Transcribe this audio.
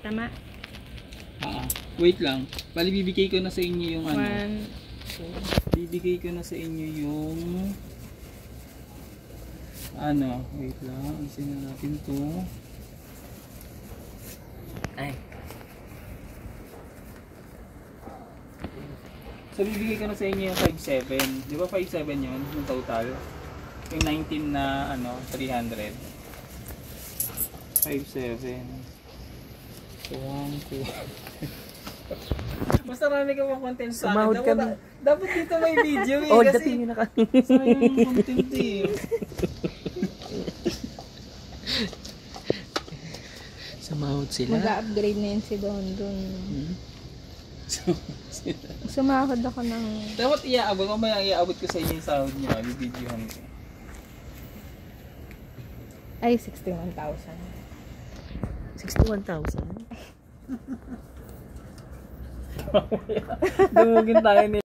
Tama? Wait lang. Bali, bibigay ko na sa inyo yung ano. 1, 2. Bibigay ko na sa inyo yung ano. Wait lang. Isin na natin to. Ay. So, bibigay ko na sa inyo yung 5.7. Di ba 5.7 yun? Yung total. Yung 19 na ano, 300. 5.7. So, 1, 2. Mas marami ka pang content sa Sumahod akin. kami. Dapat dito may video eh. Oh, kasi dating na kami. sayang yung content eh. Sumahod sila. Mag-upgrade na yun si Don Don. Sumahod ako ng... Dapat iaabot. Mamaya iaabot ko sa inyo yung sahod nyo. Bibidyohan ko. Ay, 61,000. 61,000? Dumugin tayo ni